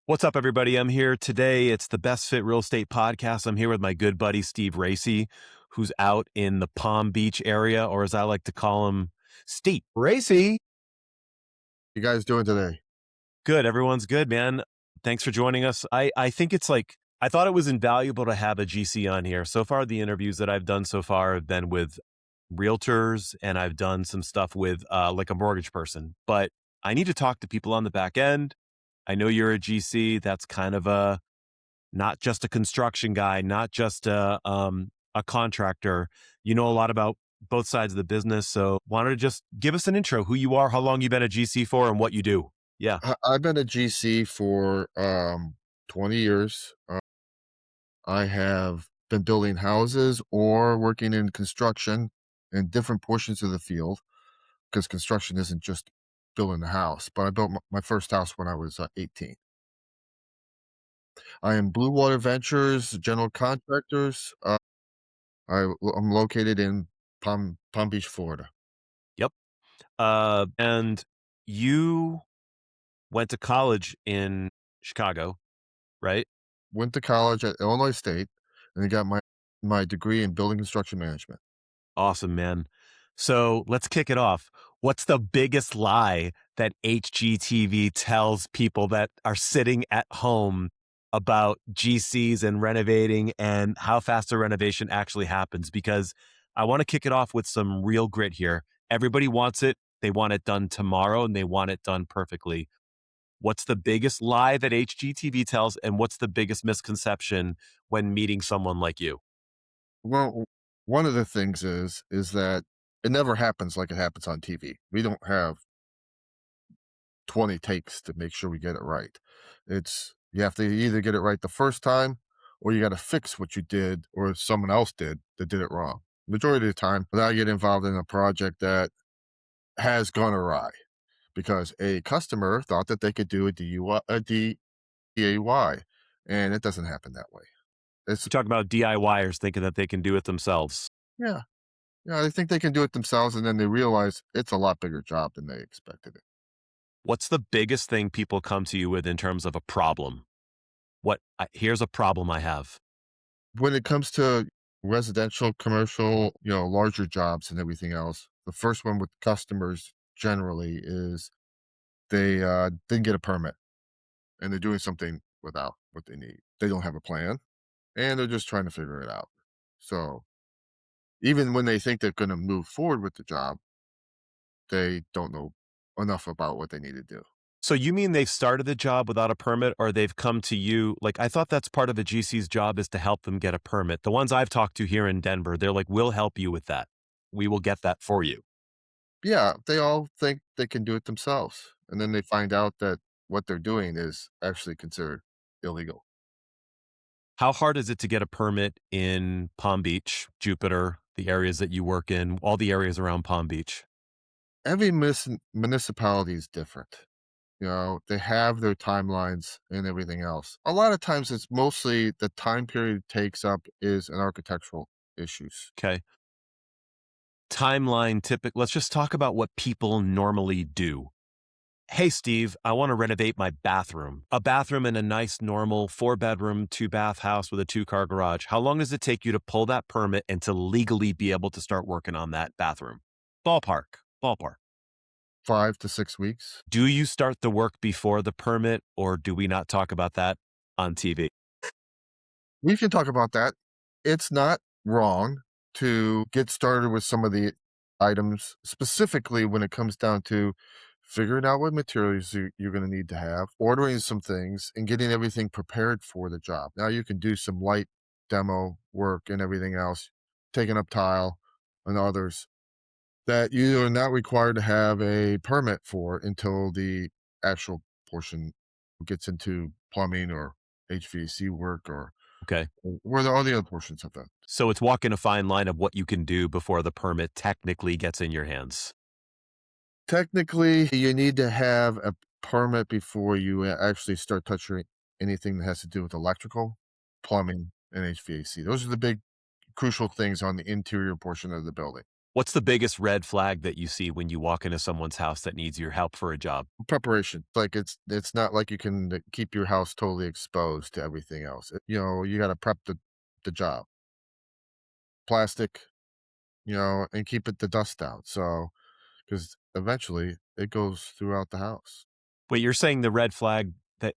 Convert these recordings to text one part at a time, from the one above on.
What's up, everybody? I'm here today. It's the Best Fit Real Estate Podcast. I'm here with my good buddy, Steve Racey, who's out in the Palm Beach area, or as I like to call him, Steve Racey. You guys doing today? Good. Everyone's good, man. Thanks for joining us. I think it's like, I thought it was invaluable to have a GC on here. So far, the interviews that I've done so far have been with realtors, and I've done some stuff with like a mortgage person. But I need to talk to people on the back end. I know you're a GC. That's kind of not just a construction guy, not just a contractor. You know a lot about both sides of the business. So wanted to just give us an intro, who you are, how long you've been a GC for, and what you do. Yeah. I've been a GC for 20 years. I have been building houses or working in construction in different portions of the field because construction isn't just building a house. But I built my first house when I was 18. I am Blue Water Ventures General Contractors. I'm located in Palm Beach, Florida. Yep. And you went to college in Chicago, right? Went to college at Illinois State and I got my degree in building construction management. Awesome, man. So let's kick it off. What's the biggest lie that HGTV tells people that are sitting at home about GCs and renovating and how fast a renovation actually happens? Because I want to kick it off with some real grit here. Everybody wants it. They want it done tomorrow and they want it done perfectly. What's the biggest lie that HGTV tells, and what's the biggest misconception when meeting someone like you? Well, one of the things is that it never happens like it happens on TV. We don't have 20 takes to make sure we get it right. You have to either get it right the first time or you got to fix what you did or someone else did that did it wrong. Majority of the time, I get involved in a project that has gone awry because a customer thought that they could do a DIY, and it doesn't happen that way. It's You talk about DIYers thinking that they can do it themselves. yeah, yeah. They think they can do it themselves, and then they realize it's a lot bigger job than they expected it. What's the biggest thing people come to you with in terms of a problem? Here's a problem I have. When it comes to residential, commercial, larger jobs and everything else, the first one with customers generally is they didn't get a permit and they're doing something without what they need. They don't have a plan and they're just trying to figure it out. So even when they think they're going to move forward with the job, they don't know enough about what they need to do. So you mean they've started the job without a permit, or they've come to you? Like, I thought that's part of a GC's job, is to help them get a permit. The ones I've talked to here in Denver, they're like, we'll help you with that. We will get that for you. Yeah, they all think they can do it themselves. And then they find out that what they're doing is actually considered illegal. How hard is it to get a permit in Palm Beach, Jupiter, the areas that you work in, all the areas around Palm Beach? Every municipality is different. They have their timelines and everything else. A lot of times it's mostly the time period it takes up is an architectural issues. Okay. Timeline typical. Let's just talk about what people normally do. Hey, Steve, I want to renovate my bathroom. A bathroom in a nice, normal 4-bedroom, 2-bath house with a 2-car garage. How long does it take you to pull that permit and to legally be able to start working on that bathroom? Ballpark. 5 to 6 weeks. Do you start the work before the permit, or do we not talk about that on TV? We can talk about that. It's not wrong to get started with some of the items, specifically when it comes down to figuring out what materials you're going to need to have, ordering some things, and getting everything prepared for the job. Now you can do some light demo work and everything else, taking up tile and others that you are not required to have a permit for until the actual portion gets into plumbing or HVAC work or Okay. where are all the other portions of that. So it's walking a fine line of what you can do before the permit technically gets in your hands. Technically, you need to have a permit before you actually start touching anything that has to do with electrical, plumbing, and HVAC. Those are the big crucial things on the interior portion of the building. What's the biggest red flag that you see when you walk into someone's house that needs your help for a job? Preparation. Like, it's not like you can keep your house totally exposed to everything else. You gotta prep the job. Plastic, and keep the dust down. So, because eventually it goes throughout the house. Wait, you're saying the red flag that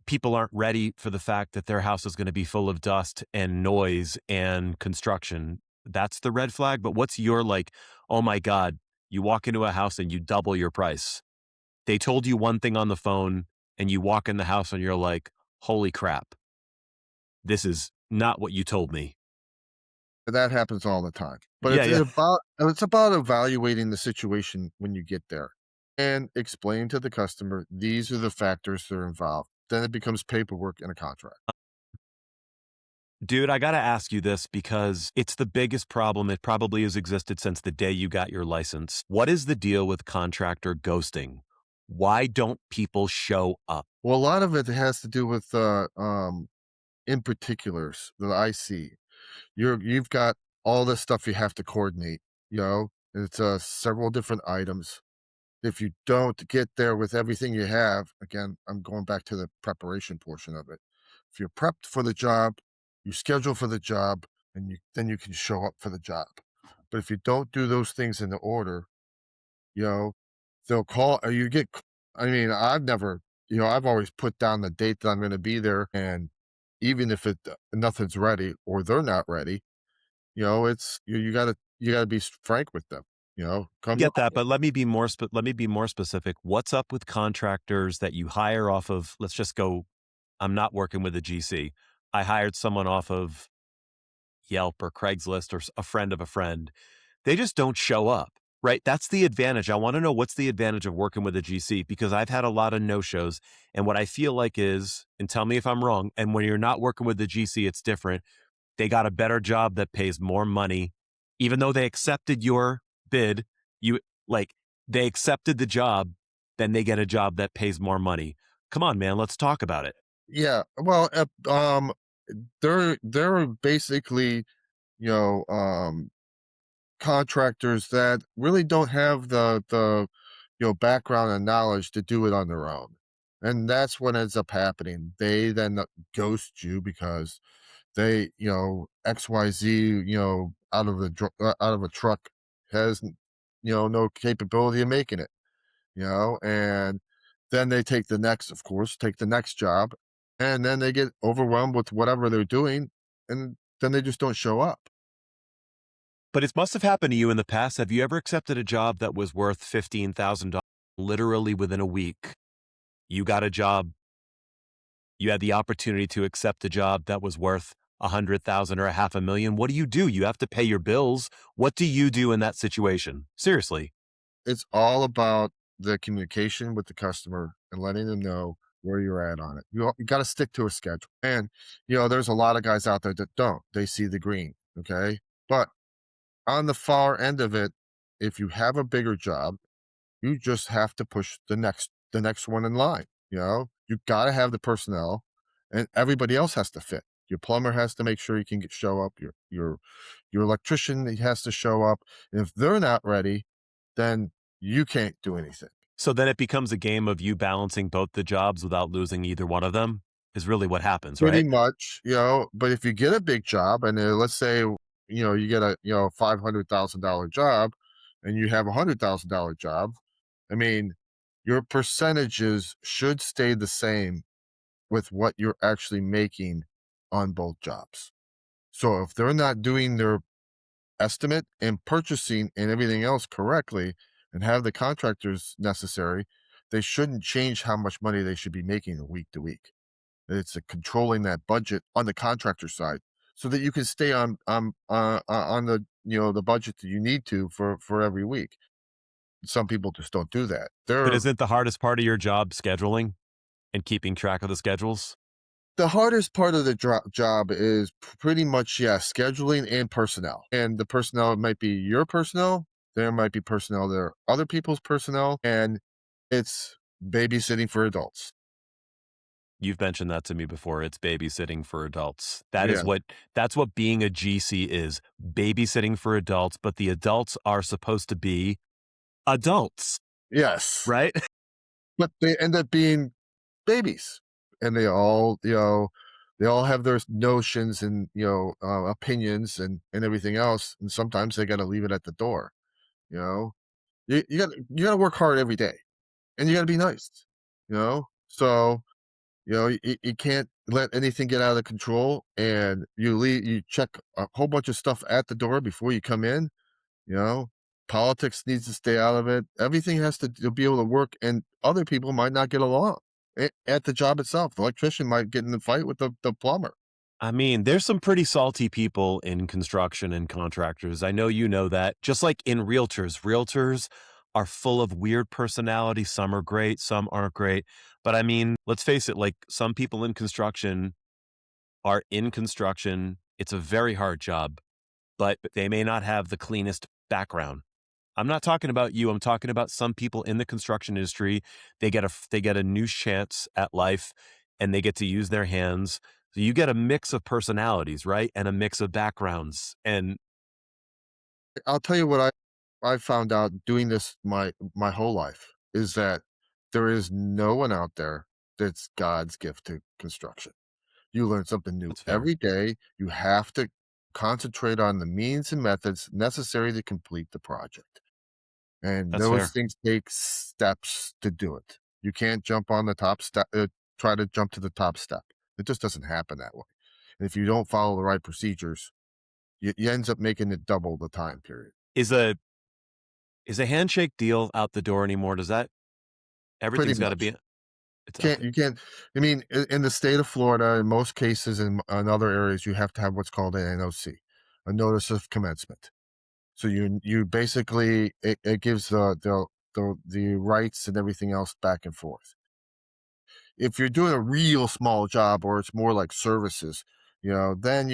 people aren't ready for the fact that their house is gonna be full of dust and noise and construction. That's the red flag? But what's your, like, "Oh my god," you walk into a house and you double your price. They told you one thing on the phone, and you walk in the house and you're like, "Holy crap. This is not what you told me." That happens all the time. But Yeah, yeah. it's about evaluating the situation when you get there and explain to the customer, these are the factors that are involved. Then it becomes paperwork and a contract. Dude, I gotta ask you this because it's the biggest problem. It probably has existed since the day you got your license. What is the deal with contractor ghosting? Why don't people show up? Well, a lot of it has to do with in particulars that I see. You've got all this stuff you have to coordinate, it's several different items. If you don't get there with everything you have, again, I'm going back to the preparation portion of it. If you're prepped for the job, you schedule for the job, and then you can show up for the job. But if you don't do those things in the order, you know, they'll call or you get I mean, I've never, I've always put down the date that I'm going to be there, and even if nothing's ready or they're not ready, it's you got to be frank with them. Come Get that, but let me be more specific. What's up with contractors that you hire off of, let's just go, I'm not working with a GC. I hired someone off of Yelp or Craigslist or a friend of a friend. They just don't show up, right? That's the advantage. I want to know what's the advantage of working with a GC because I've had a lot of no-shows. And what I feel like is, and tell me if I'm wrong, and when you're not working with the GC, it's different. They got a better job that pays more money. Even though they accepted your bid, you like they accepted the job, then they get a job that pays more money. Come on, man, let's talk about it. Yeah, well, they're basically, you know, um, contractors that really don't have the background and knowledge to do it on their own, and that's what ends up happening. They then ghost you because XYZ, out of a truck has, no capability of making it, and then they take the next, of course, take the next job, and then they get overwhelmed with whatever they're doing, and then they just don't show up. But it must have happened to you in the past. Have you ever accepted a job that was worth $15,000 literally within a week? You got a job, you had the opportunity to accept a job that was worth 100,000 or a half a million. What do? You have to pay your bills. What do you do in that situation? Seriously. It's all about the communication with the customer and letting them know where you're at on it. You got to stick to a schedule. And, there's a lot of guys out there that don't. They see the green. Okay. But on the far end of it, if you have a bigger job, you just have to push the next one in line. You got to have the personnel, and everybody else has to fit. Your plumber has to make sure he can show up. Your electrician, he has to show up. And if they're not ready, then you can't do anything. So then it becomes a game of you balancing both the jobs without losing either one of them is really what happens, Pretty right? much, but if you get a big job and let's say, you get a, $500,000 job and you have $100,000 job, I mean, your percentages should stay the same with what you're actually making on both jobs. So if they're not doing their estimate and purchasing and everything else correctly and have the contractors necessary, they shouldn't change how much money they should be making week to week. It's controlling that budget on the contractor side so that you can stay on the budget that you need to for every week. Some people just don't do that. But They're isn't the hardest part of your job scheduling and keeping track of the schedules? The hardest part of the job is pretty much, yeah, scheduling and personnel. And the personnel might be your personnel. There might be personnel that are other people's personnel, and it's babysitting for adults. You've mentioned that to me before. It's babysitting for adults. Yeah. That's what being a GC is. Babysitting for adults, but the adults are supposed to be adults, Yes. right? But they end up being babies, and they all, they all have their notions and, opinions and everything else, and sometimes they gotta leave it at the door, you know? You gotta work hard every day, and you gotta be nice, you know? So, you can't let anything get out of control, and you check a whole bunch of stuff at the door before you come in, you know? Politics needs to stay out of it. Everything has to be able to work, and other people might not get along at the job itself. The electrician might get in a fight with the plumber. I mean, there's some pretty salty people in construction and contractors. I know you know that. Just like in realtors are full of weird personalities. Some are great, some aren't great. But I mean, let's face it, like some people in construction are in construction. It's a very hard job, but they may not have the cleanest background. I'm not talking about you. I'm talking about some people in the construction industry. They get a new chance at life and they get to use their hands. So you get a mix of personalities, right? And a mix of backgrounds. And I'll tell you what I found out doing this my whole life is that there is no one out there that's God's gift to construction. You learn something new that's fair. every day. You have to concentrate on the means and methods necessary to complete the project. And That's those fair. things take steps to do it. You can't jump on the top step, try to jump to the top step. It just doesn't happen that way. And if you don't follow the right procedures, you ends up making it double the time period. Is a is a handshake deal out the door anymore? Does that Pretty everything's got to much. be it's Can't okay. you can't I mean, in the state of Florida, in most cases, in other areas, you have to have what's called an NOC, a notice of commencement. So you basically it gives the rights and everything else back and forth. If you're doing a real small job or it's more like services, then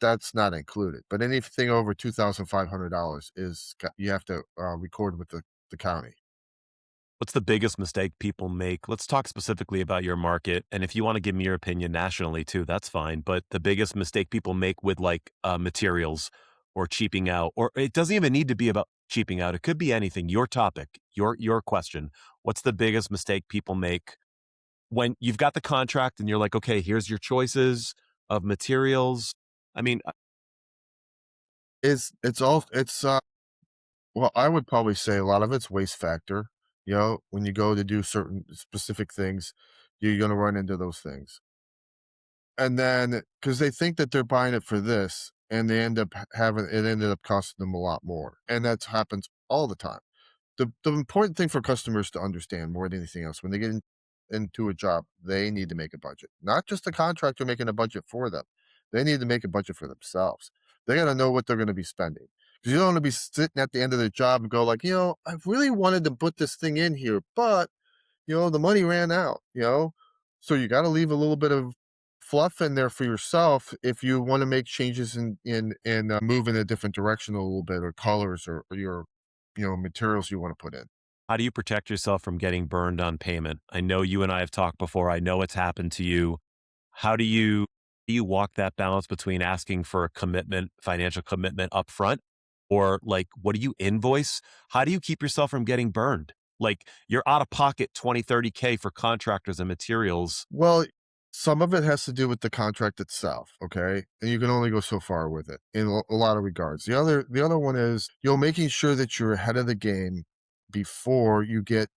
that's not included. But anything over $2,500 you have to record with the county. What's the biggest mistake people make? Let's talk specifically about your market. And if you want to give me your opinion nationally too, that's fine. But the biggest mistake people make with like materials or cheaping out, or it doesn't even need to be about cheaping out. It could be anything. Your topic, your question. What's the biggest mistake people make when you've got the contract and you're like, okay, here's your choices of materials. I mean, It's well, I would probably say a lot of it's waste factor. When you go to do certain specific things, you're going to run into those things. And then, because they think that they're buying it for this, and they end up having it ended up costing them a lot more, and that happens all the time. The important thing for customers to understand more than anything else, when they into a job, they need to make a budget. Not just the contractor making a budget for them. They need to make a budget for themselves. They got to know what they're going to be spending. Because you don't want to be sitting at the end of the job and go like, I really wanted to put this thing in here, but the money ran out, So you gotta leave a little bit of fluff in there for yourself if you wanna make changes and move in a different direction a little bit, or colors, or your, materials you wanna put in. how do you protect yourself from getting burned on payment? I know you and I have talked before. I know it's happened to you. How do you walk that balance between asking for a commitment, financial commitment up front, or like what do you invoice? How do you keep yourself from getting burned? Like you're out of pocket 20, 30K for contractors and materials. Well, some of it has to do with the contract itself, okay? And you can only go so far with it in a lot of regards. The other one is, making sure that you're ahead of the game before you get,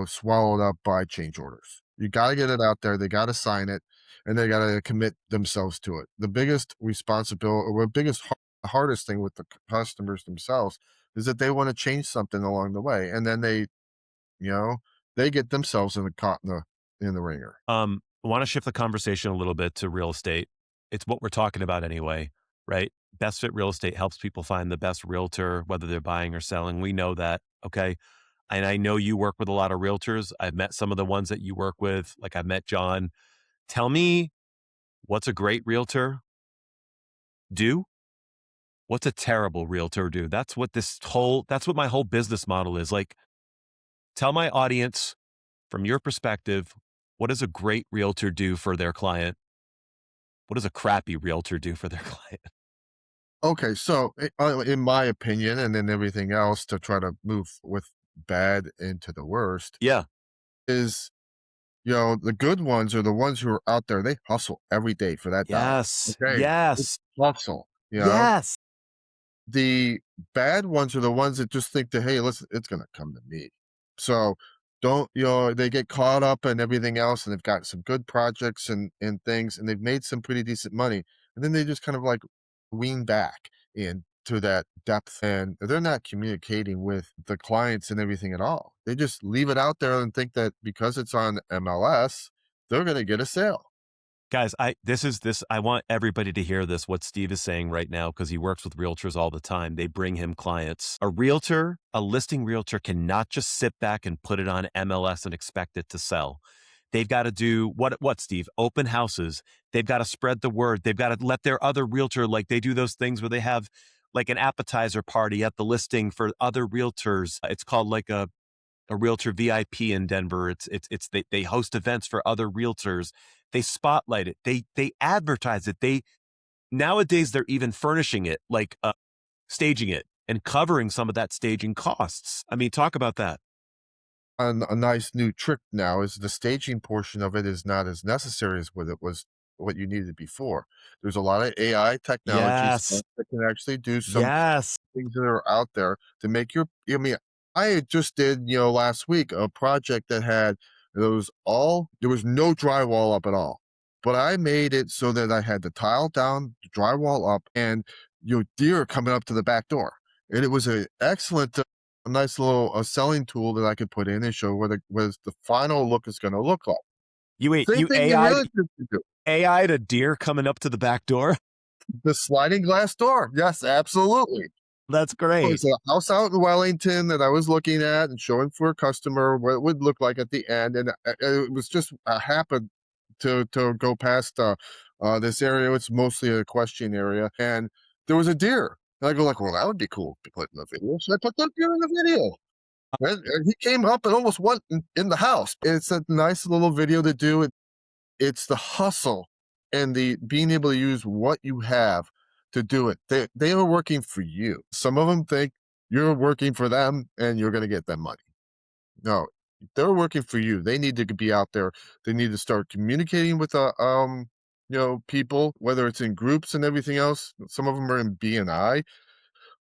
swallowed up by change orders. You got to get it out there. They got to sign it, and they got to commit themselves to it. The biggest responsibility, or the biggest hardest thing with the customers themselves is that they want to change something along the way, and then you know, they get themselves in the caught in the ringer. I want to shift the conversation a little bit to real estate. It's what we're talking about anyway, right? Best Fit Real Estate helps people find the best realtor, whether they're buying or selling. We know that. Okay. And I know you work with a lot of realtors. I've met some of the ones that you work with. Like I've met John. Tell me what's a great realtor do? What's a terrible realtor do? That's what my whole business model is. Like, tell my audience from your perspective, What does a great realtor do for their client? What does a crappy realtor do for their client? Okay, so in my opinion, and then everything else to try to move with bad into the worst Yeah. is, the good ones are the ones who are out there. They hustle every day for that dollar. Yes. Okay, it's Yes. hustle. Yes. The bad ones are the ones that just think that, "Hey, listen, it's gonna come to me." So, don't they get caught up in everything else, and they've got some good projects and things, and they've made some pretty decent money, and then they just kind of, like, wean back into that depth, and they're not communicating with the clients and everything at all. They just leave it out there and think that because it's on MLS, they're gonna get a sale. Guys, I want everybody to hear this, what Steve is saying right now, because he works with realtors all the time. They bring him clients. A listing realtor cannot just sit back and put it on MLS and expect it to sell. They've got to do what, Steve? Open houses. They've got to spread the word. They've got to let their other realtor, like they do those things where they have like an appetizer party at the listing for other realtors. It's called like a realtor VIP in Denver. They host events for other realtors. They spotlight it. They advertise it. They nowadays they're even furnishing it, like staging it and covering some of that staging costs. I mean, talk about that. A nice new trick now is the staging portion of it is not as necessary as what it was what you needed before. There's a lot of AI technology Yes. stuff that can actually do some Yes. things that are out there to make your I mean, I had just did, last week a project that had there was no drywall up at all. But I made it so that I had the tile down, the drywall up, and deer coming up to the back door. And it was a excellent a nice little selling tool that I could put in and show what the final look is gonna look like. You wait, Same you thing in real AI'd estate you do. AI'd a deer coming up to the back door. The sliding glass door. Yes, absolutely. That's It great. was a house out in Wellington that I was looking at and showing for a customer what it would look like at the end, and it was just happened to go past this area. It's mostly a equestrian area, and there was a deer. And I go like, "Well, that would be cool to put in the video." So I put the deer in the video. And he came up and almost went in the house. It's a nice little video to do. It's the hustle and the being able to use what you have to do it. They are working for you. Some of them think you're working for them and you're going to get them money. No, they're working for you. They need to be out there. They need to start communicating with people, whether it's in groups and everything else. Some of them are in BNI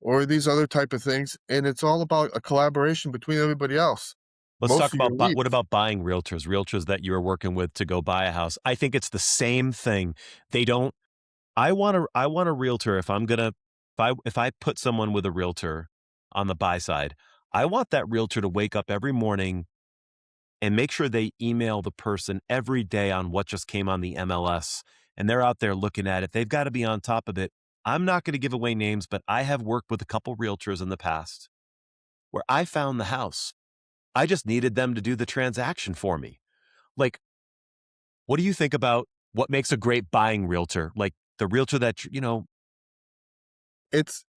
or these other type of things, and it's all about a collaboration between everybody else. Let's Most talk of your about what leads. about buying realtors that you're working with to go buy a house. I think it's the same thing. They don't I want a realtor if I'm gonna if I put someone with a realtor on the buy side, I want that realtor to wake up every morning and make sure they email the person every day on what just came on the MLS and they're out there looking at it. They've got to be on top of it. I'm not going to give away names, but I have worked with a couple realtors in the past where I found the house. I just needed them to do the transaction for me. Like, what do you think about what makes a great buying realtor? Like the realtor that.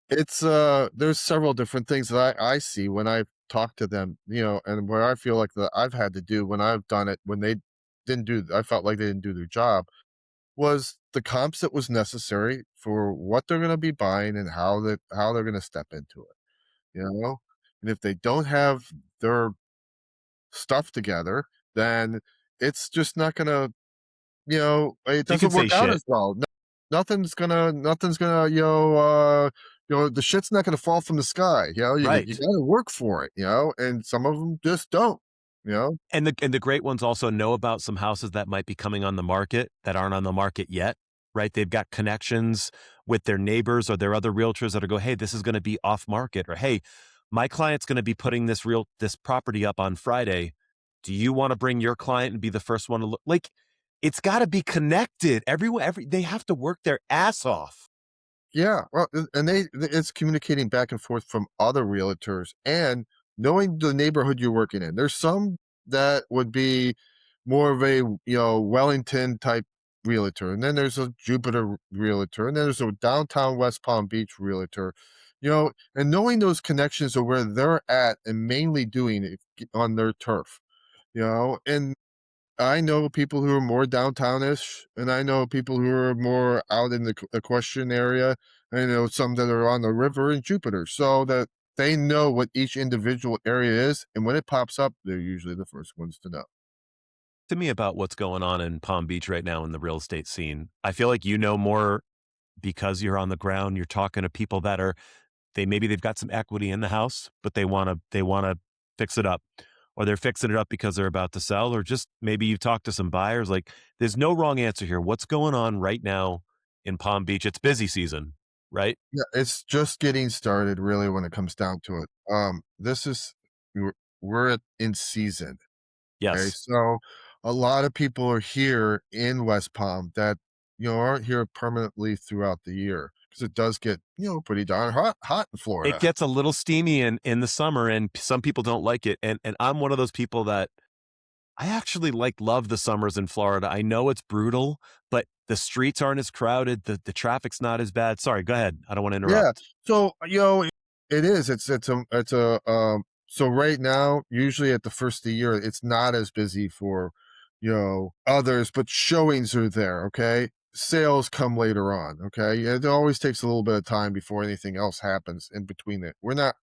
There's several different things that I see when I've talked to them, and where I feel like that I've had to do when I've done it when they didn't do I felt like they didn't do their job was the comps that was necessary for what they're gonna be buying and how they're gonna step into it, you know? And if they don't have their stuff together, then it's just not gonna it You can doesn't say work out shit. as well. No, nothing's gonna, the shit's not gonna fall from the sky, you Right. gotta work for it, and some of them just don't, you know? And the great ones also know about some houses that might be coming on the market that aren't on the market yet, right? They've got connections with their neighbors or their other realtors that'll go, "Hey, this is gonna be off market," or, "Hey, my client's gonna be putting this property up on Friday. Do you wanna bring your client and be the first one to look?" Like, it's gotta be connected. They have to work their ass off. Yeah, well, and it's communicating back and forth from other realtors and knowing the neighborhood you're working in. There's some that would be more of a, Wellington type realtor, and then there's a Jupiter realtor, and then there's a downtown West Palm Beach realtor, and knowing those connections of where they're at and mainly doing it on their turf, and I know people who are more downtownish, and I know people who are more out in the equestrian area. I know some that are on the river in Jupiter, so that they know what each individual area is, and when it pops up, they're usually the first ones to know. To me about what's going on in Palm Beach right now in the real estate scene. I feel like you know more because you're on the ground. You're talking to people that are maybe they've got some equity in the house, but they wanna fix it up, or they're fixing it up because they're about to sell, or just maybe you talk to some buyers. Like, there's no wrong answer here. What's going on right now in Palm Beach? It's busy season, right? Yeah, it's just getting started really when it comes down to it. This is we're in season. Okay, Yes. so a lot of people are here in West Palm that aren't here permanently throughout the year because it does get pretty darn hot in It Florida. gets a little steamy in the summer, and some people don't like it, and I'm one of those people that I actually love the summers in Florida. I know it's brutal, but the streets aren't as crowded, the traffic's not as bad. Sorry, go ahead. I don't wanna Yeah, interrupt. so it is. It's a so right now, usually at the first of the year, it's not as busy for others, but showings are there. Okay, sales come later on. Okay, yeah, it always takes a little bit of time before anything else happens in between it. We're not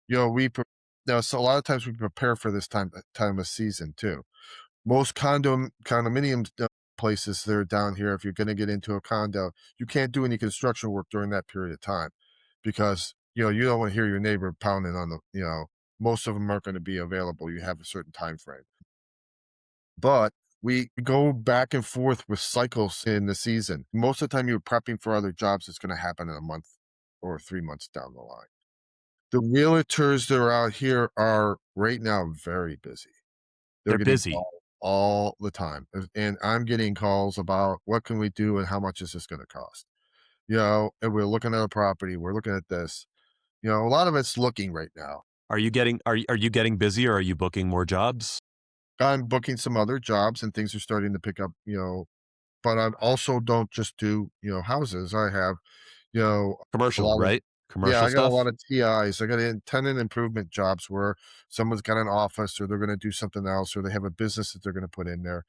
You know, we pre now, so a lot of times we prepare for this time of season too. Most condominiums places that are down here, if you're gonna get into a condo, you can't do any construction work during that period of time because, you don't wanna hear your neighbor pounding on most of them 'em aren't gonna be available, you have a certain time frame. But we go back and forth with cycles in the season. Most of the time you're prepping for other jobs that's gonna happen in a month or 3 months down the line. The realtors that are out here are right now very busy. They're They're getting busy. calls all the time, and I'm getting calls about what can we do and how much is this gonna cost? And we're looking at a property, we're looking at this. A lot of it's looking right now. Are you getting busy, or are you booking more jobs? I'm booking some other jobs and things are starting to pick up, but I also don't just do, houses. I have, you know, a Commercial, lot of right? yeah, Commercial I got a lot stuff? of TIs. I got tenant improvement jobs where someone's got an office or they're gonna do something else or they have a business that they're gonna put in there.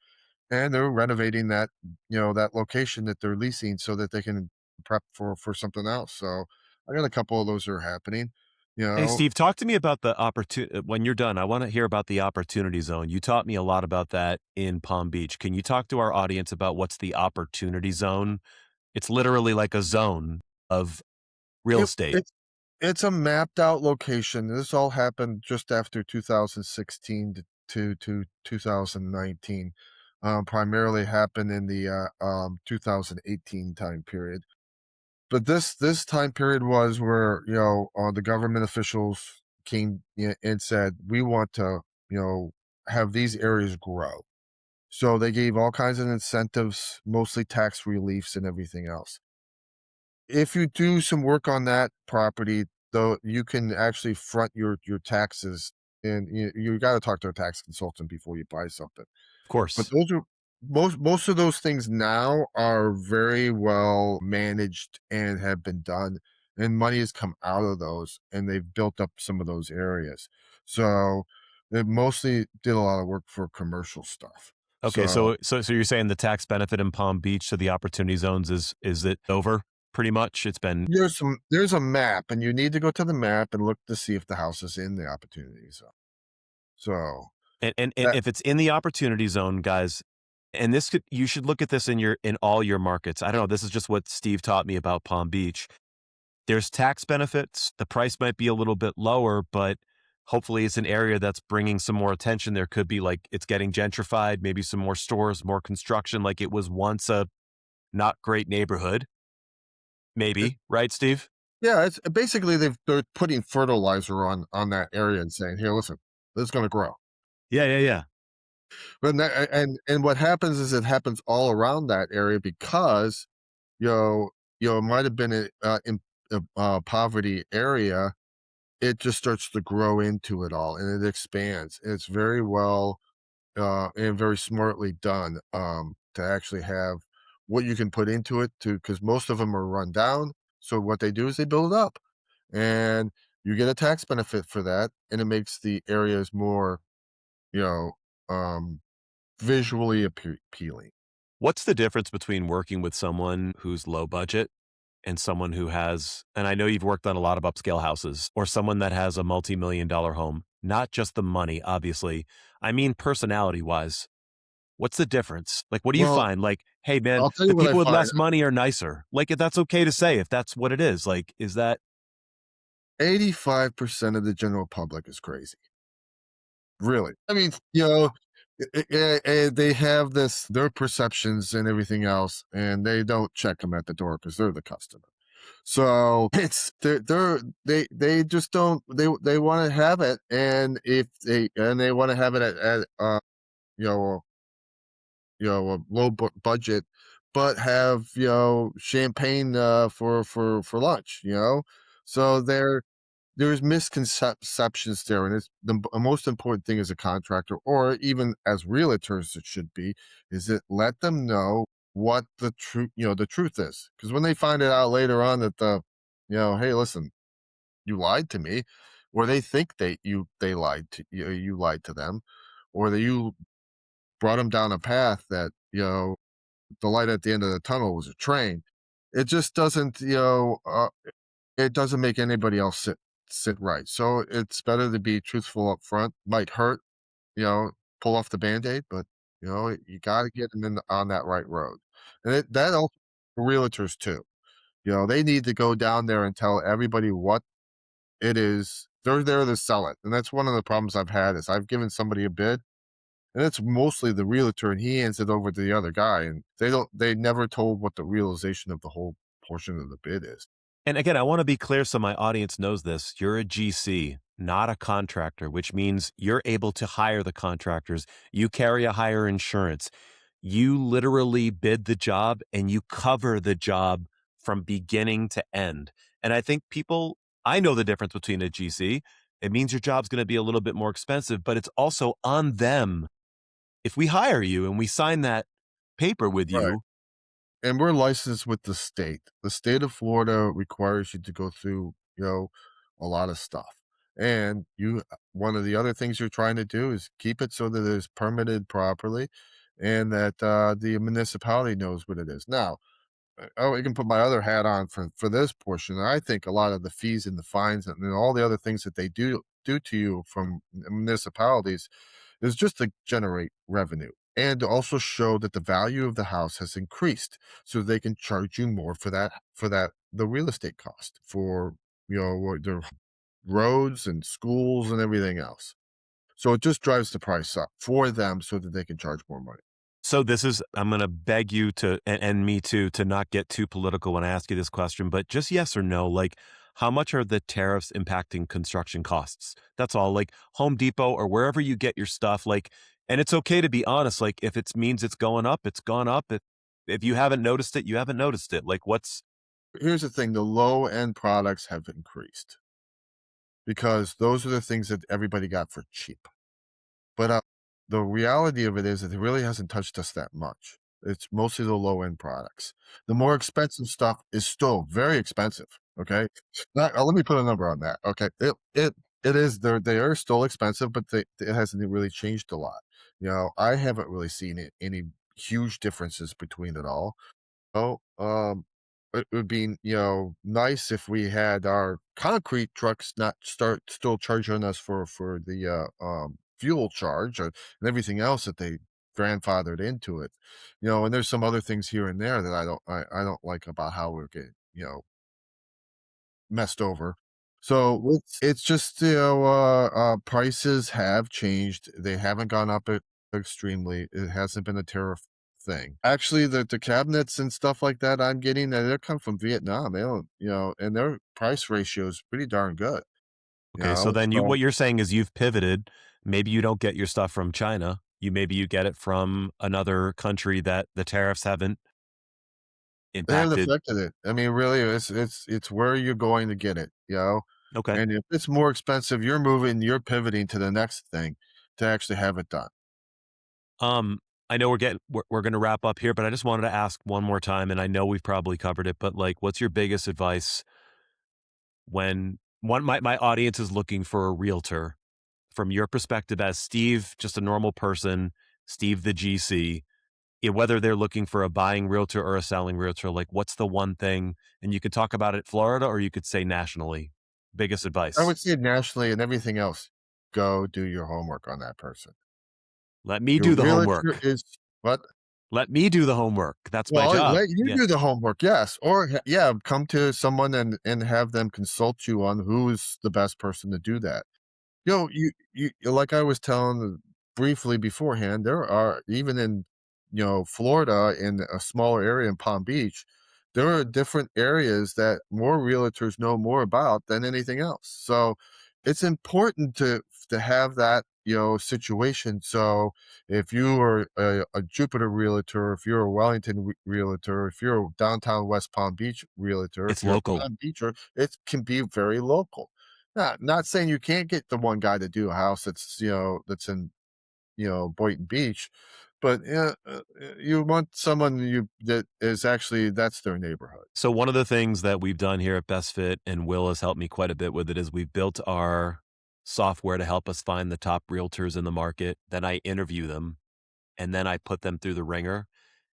And they're renovating that location that they're leasing so that they can prep for something else. So I got a couple of those that are happening. You Hey, know, Steve, talk to me about the opportunity. When you're done, I wanna hear about the opportunity zone. You taught me a lot about that in Palm Beach. Can you talk to our audience about what's the opportunity zone? It's literally like a zone of real it, estate. it's it's a mapped out location. This all happened just after 2016 to 2019. Primarily happened in the 2018 time period. But this time period was where, the government officials came and said, "We want to, you know, have these areas grow." So they gave all kinds of incentives, mostly tax reliefs and everything else. If you do some work on that property, though, you can actually front your taxes, and you gotta talk to a tax consultant before you buy something. Of But course. those are most of those things now are very well managed and have been done, and money has come out of those, and they've built up some of those areas. So, they mostly did a lot of work for commercial stuff. Okay, So, so you're saying the tax benefit in Palm Beach to the opportunity zones is it over pretty much? It's been there's a map, and you need to go to the map and look to see if the house is in the opportunity zone. So, and that if it's in the opportunity zone, guys, and this could you should look at this in all your markets. I don't know, this is just what Steve taught me about Palm Beach. There's tax benefits. The price might be a little bit lower, but hopefully it's an area that's bringing some more attention. There could be like it's getting gentrified, maybe some more stores, more construction, like it was once a not great neighborhood, maybe, right, Steve? Yeah, it's basically they're putting fertilizer on that area and saying, "Here, listen, this is gonna grow." Yeah, yeah, yeah. But and what happens is it happens all around that area because, it might have been a poverty area. It just starts to grow into it all, and it expands. It's very well, and very smartly done, to actually have what you can put into it to because most of them are run down. So what they do is they build it up, and you get a tax benefit for that, and it makes the areas more, you know, um visually appealing. What's the difference between working with someone who's low budget and someone who has, and I know you've worked on a lot of upscale houses, or someone that has a multi-million dollar home, not just the money, obviously. I mean, personality wise, what's the difference? Like, what do you Well, find? Like, hey, man, I'll tell the you what I people with find. less money are nicer. Like, if that's okay to say, if that's what it is, like, is that 85% of the general public is crazy. Really. I mean, they have their perceptions and everything else, and they don't check them at the door because 'cause they're the customer. So, they just don't they wanna have it, and if they wanna have it at, you know, a low budget, but have, champagne, for lunch, you know? So, there's misconceptions there, and it's the most important thing as a contractor, or even as realtors, it should be, is that let them know what the truth is. Because when they find it out later on that hey, listen, you lied to me, or they think they lied to you lied to them, or that you brought them down a path that the light at the end of the tunnel was a train. It just doesn't, it doesn't make anybody else sit right. So it's better to be truthful up front. Might hurt, you know, pull off the band-aid, but you gotta get them on that right road. And that also for realtors too. They need to go down there and tell everybody what it is. They're there to sell it. And that's one of the problems I've had is I've given somebody a bid and it's mostly the realtor and he hands it over to the other guy and they never told what the realization of the whole portion of the bid is. and again, I want to be clear so my audience knows this. You're a GC, not a contractor, which means you're able to hire the contractors. You carry a higher insurance. You literally bid the job and you cover the job from beginning to end. And I think I know the difference between a GC. It means your job's going to be a little bit more expensive, but it's also on them. If we hire you and we sign that paper with Right. you, And we're licensed with the state. The state of Florida requires you to go through, a lot of stuff. And one of the other things you're trying to do is keep it so that it's permitted properly and that the municipality knows what it is. Now, I can put my other hat on for this portion. I think a lot of the fees and the fines and all the other things that they do to you from municipalities is just to generate revenue and to also show that the value of the house has increased so they can charge you more for that the real estate cost for what the roads and schools and everything else. So it just drives the price up for them so that they can charge more money. so I'm going to beg you to, and me too, to not get too political when I ask you this question, but just yes or no, like how much are the tariffs impacting construction costs? That's all, like Home Depot or wherever you get your stuff, like, and it's okay to be honest, like if it means it's going up, it's gone up. If you haven't noticed it, you haven't noticed it. Like Here's the thing, the low end products have increased because those are the things that everybody got for cheap. But, the reality of it is that it really hasn't touched us that much. It's mostly the low end products. The more expensive stuff is still very expensive, okay? Let me put a number on that, okay? It is they are still expensive, but it hasn't really changed a lot. I haven't really seen any huge differences between it all. Oh, it would be, nice if we had our concrete trucks not start still charging us for the fuel charge and everything else that they grandfathered into it. And there's some other things here and there that I don't like about how we're getting, messed over. So it's just, prices have changed. They haven't gone up extremely. It hasn't been a tariff thing. Actually, the cabinets and stuff like that I'm getting, they come from Vietnam. They don't, and their price ratio is pretty darn good. okay, so then So what you're saying is you've pivoted. Maybe you don't get your stuff from China. Maybe you get it from another country that the tariffs haven't they haven't impacted. affected it. I mean, really, it's where you're going to get it. Okay. And if it's more expensive, you're pivoting to the next thing to actually have it done. Um, I know we're going to wrap up here, but I just wanted to ask one more time, and I know we've probably covered it, but like, what's your biggest advice when my audience is looking for a realtor from your perspective as Steve, just a normal person? Steve the GC, whether they're looking for a buying realtor or a selling realtor, like what's the one thing, and you could talk about it Florida or you could say nationally, biggest I advice? would say nationally and everything else, go do your homework on that person. Let me Your do the realtor homework. is what? Let me do the homework. That's my Well, job. let you Yeah. do the homework, yes, or ha yeah, come to someone and have them consult you on who's the best person to do that. You like I was telling briefly beforehand, there are even in, Florida, in a smaller area in Palm Beach, there are different areas that more realtors know more about than anything else. So it's important to have that, situation. So if you are a Jupiter realtor, if you're a Wellington realtor, if you're a downtown West Palm Beach realtor, if It's you're a local. Palm Beacher, it can be very local. Not saying you can't get the one guy to do a house that's in, Boynton Beach, but, you want someone that is actually that's their neighborhood. So one of the things that we've done here at Best Fit, and Will has helped me quite a bit with it, is we've built our software to help us find the top realtors in the market. Then I interview them, and then I put them through the ringer,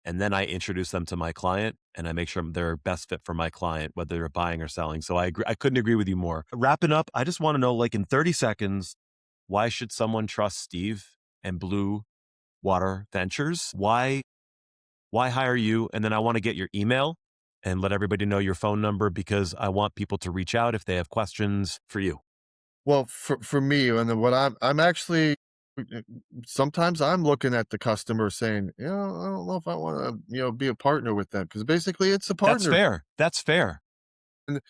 and then I introduce them to my client, and I make sure they're best fit for my client, whether they're buying or selling. So I agree. I couldn't agree with you more. Wrapping up, I just want to know, like in 30 seconds, why should someone trust Steve and Blue Water Ventures? Why hire you? And then I want to get your email and let everybody know your phone number because I want people to reach out if they have questions for you. Well, for me, and then what I'm actually sometimes I'm looking at the customer saying, I don't know if I wanna, be a partner with them because basically it's a That's partner. fair. That's fair. And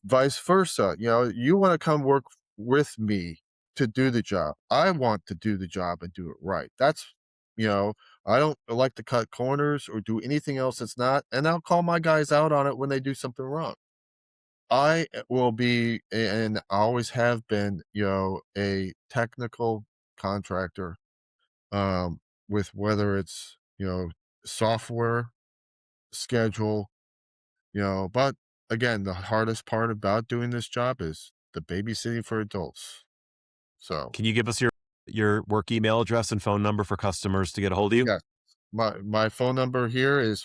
vice versa. You want to come work with me to do the job. I want to do the job and do it right. You know, I don't like to cut corners or do anything else that's not, and I'll call my guys out on it when they do something wrong. I will be, and I always have been, a technical contractor, with whether it's, software, schedule, but again, the hardest part about doing this job is the babysitting for adults. So, Can you give us your work email address and phone number for customers to get a hold of you? yes, my phone number here is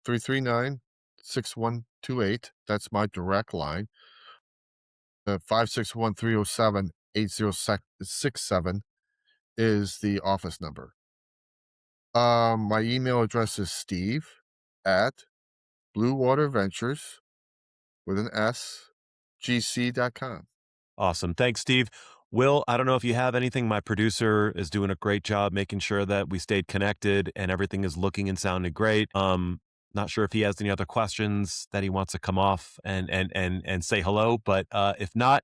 561-339-6128. That's my direct line. 561-307-8067 is the office number. My email address is steve at Blue Water Ventures with an S, gc.com. Awesome. Thanks, Steve. Will, I don't know if you have anything. My producer is doing a great job making sure that we stayed connected and everything is looking and sounding great. Not sure if he has any other questions that he wants to come off and say hello, but if not,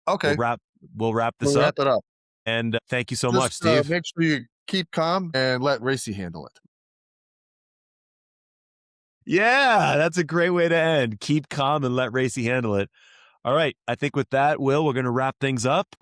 we'll Okay, wrap this we'll up. wrap it up. And thank you so much, Just, Steve. make sure you keep calm and let Racy handle it. Yeah, that's a great way to end. Keep calm and let Racy handle it. All right. I think with that, Will, we're going to wrap things up.